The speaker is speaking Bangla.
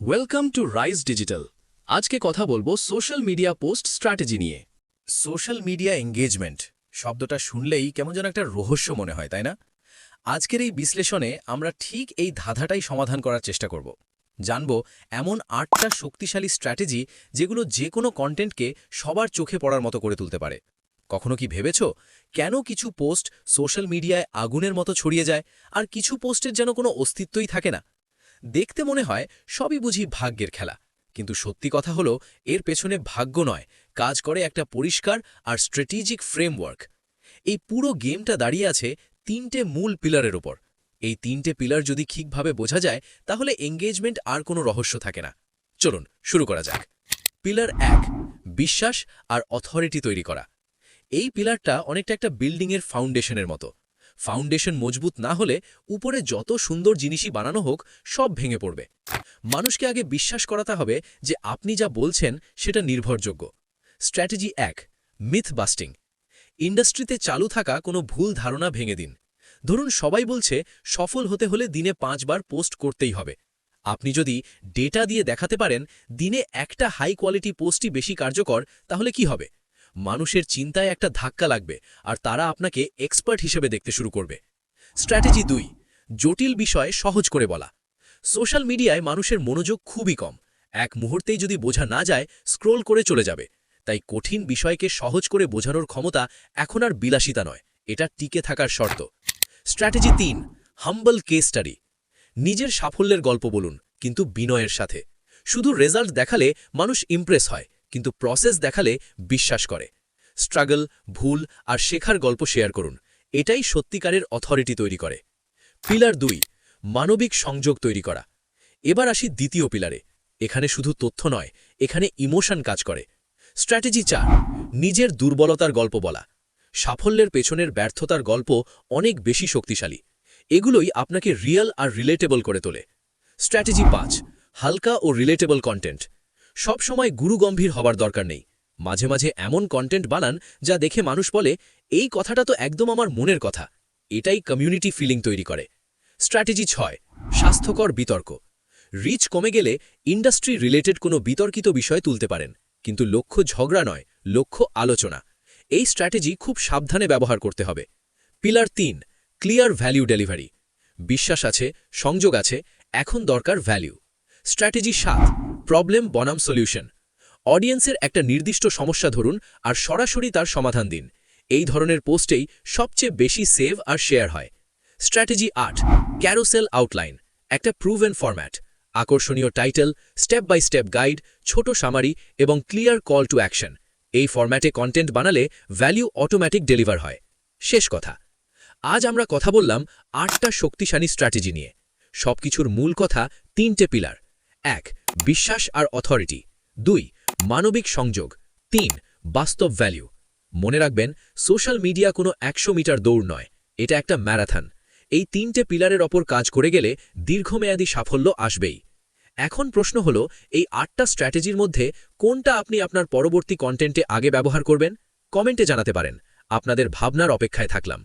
Welcome to rise digital. আজকে কথা বলবো সোশ্যাল মিডিয়া পোস্ট স্ট্র্যাটেজি নিয়ে। সোশ্যাল মিডিয়া এঙ্গেজমেন্ট শব্দটা শুনলেই কেমন যেন একটা রহস্য মনে হয়, তাই না? আজকের এই বিশ্লেষণে আমরা ঠিক এই ধাঁধাটাই সমাধান করার চেষ্টা করব। জানব এমন ৮টা শক্তিশালী স্ট্র্যাটেজি যেগুলো যে কোনো কন্টেন্টকে সবার চোখে পড়ার মতো করে তুলতে পারে। কখনো কি ভেবেছ কেন কিছু পোস্ট সোশ্যাল মিডিয়ায় আগুনের মতো ছড়িয়ে যায় আর কিছু পোস্টের যেন কোনো অস্তিত্বই থাকে না? দেখতে মনে হয় সবই বুঝি ভাগ্যের খেলা, কিন্তু সত্যি কথা হলো এর পেছনে ভাগ্য নয়, কাজ করে একটা পরিষ্কার আর স্ট্র্যাটেজিক ফ্রেমওয়ার্ক। এই পুরো গেমটা দাঁড়িয়ে আছে ৩টে মূল পিলারের ওপর। এই ৩টে পিলার যদি ঠিকভাবে বোঝা যায় তাহলে এঙ্গেজমেন্ট আর কোনো রহস্য থাকে না। চলুন শুরু করা যাক। পিলার ১, বিশ্বাস আর অথরিটি তৈরি করা। এই পিলারটা অনেকটা একটা বিল্ডিংয়ের ফাউন্ডেশনের মতো। ফাউন্ডেশন মজবুত না হলে উপরে যত সুন্দর জিনিসই বানানো হোক সব ভেঙে পড়বে। মানুষকে আগে বিশ্বাস করাতে হবে যে আপনি যা বলছেন সেটা নির্ভরযোগ্য। Strategy ১, myth busting. ইন্ডাস্ট্রিতে চালু থাকা কোনো ভুল ধারণা ভেঙে দিন। ধরুন সবাই বলছে সফল হতে হলে দিনে ৫ বার পোস্ট করতেই হবে। আপনি যদি ডেটা দিয়ে দেখাতে পারেন দিনে একটা হাই কোয়ালিটি পোস্টই বেশি কার্যকর, তাহলে কি হবে? মানুষের চিন্তায় একটা ধাক্কা লাগবে আর তারা আপনাকে এক্সপার্ট হিসেবে দেখতে শুরু করবে। স্ট্র্যাটেজি ২, জটিল বিষয় সহজ করে বলা। সোশ্যাল মিডিয়ায় মানুষের মনোযোগ খুবই কম। এক মুহূর্তেই যদি বোঝা না যায় স্ক্রোল করে চলে যাবে। তাই কঠিন বিষয়কে সহজ করে বোঝানোর ক্ষমতা এখন আর বিলাসিতা নয়, এটা টিকে থাকার শর্ত। স্ট্র্যাটেজি ৩, হাম্বল কেস স্টাডি। নিজের সাফল্যের গল্প বলুন, কিন্তু বিনয়ের সাথে। শুধু রেজাল্ট দেখালে মানুষ ইমপ্রেস হয়, কিন্তু প্রসেস দেখালে বিশ্বাস করে। স্ট্রাগল, ভুল আর শেখার গল্প শেয়ার করুন, এটাই সত্যিকারের অথরিটি তৈরি করে। পিলার ২, মানবিক সংযোগ তৈরি করা। এবার আসি দ্বিতীয় পিলারে। এখানে শুধু তথ্য নয়, এখানে ইমোশন কাজ করে। স্ট্র্যাটেজি ৪, নিজের দুর্বলতার গল্প বলা। সাফল্যের পেছনের ব্যর্থতার গল্প অনেক বেশি শক্তিশালী। এগুলোই আপনাকে রিয়েল আর রিলেটেবল করে তোলে। স্ট্র্যাটেজি ৫, হালকা ও রিলেটেবল কন্টেন্ট। সব সময় গুরুগম্ভীর হবার দরকার নেই। মাঝে মাঝে এমন কন্টেন্ট বানান যা দেখে মানুষ বলে এই কথাটা তো একদম আমার মনের কথা। এটাই কমিউনিটি ফিলিং তৈরি করে। স্ট্র্যাটেজি ৬, স্বাস্থ্যকর বিতর্ক। রিচ কমে গেলে ইন্ডাস্ট্রি রিলেটেড কোনো বিতর্কিত বিষয় তুলতে পারেন, কিন্তু লক্ষ্য ঝগড়া নয়, লক্ষ্য আলোচনা। এই স্ট্র্যাটেজি খুব সাবধানে ব্যবহার করতে হবে। Pillar ৩, clear value delivery. বিশ্বাস আছে, সংযোগ আছে, এখন দরকার ভ্যালু। স্ট্র্যাটেজি ৭, প্রবলেম বনাম সলিউশন। অডিয়েন্সের একটা নির্দিষ্ট সমস্যা ধরুন আর সরাসরি তার সমাধান দিন। এই ধরনের পোস্টেই সবচেয়ে বেশি সেভ আর শেয়ার হয়। Strategy ৮, carousel outline. একটা প্রুভেন ফরম্যাট। আকর্ষণীয় title, step by step guide, ছোট সামারি এবং ক্লিয়ার কল টু অ্যাকশন। এই ফরম্যাটে কন্টেন্ট বানালে ভ্যালু অটোমেটিক ডেলিভার হয়। শেষ কথা, আজ আমরা কথা বললাম ৮টা শক্তিশালী স্ট্র্যাটেজি নিয়ে। সবকিছুর মূল কথা ৩টে পিলার। ১, বিশ্বাস আর অথরিটি। ২, মানবিক সংযোগ। ৩, বাস্তব ভ্যালু। মনে রাখবেন, সোশ্যাল মিডিয়া কোনো ১০০ মিটার দৌড় নয়, এটা একটা ম্যারাথন। এই ৩টে পিলারের ওপর কাজ করে গেলে দীর্ঘমেয়াদী সাফল্য আসবেই। এখন প্রশ্ন হলো, এই ৮টা স্ট্র্যাটেজির মধ্যে কোনটা আপনি আপনার পরবর্তী কন্টেন্টে আগে ব্যবহার করবেন? কমেন্টে জানাতে পারেন। আপনাদের ভাবনার অপেক্ষায় থাকলাম।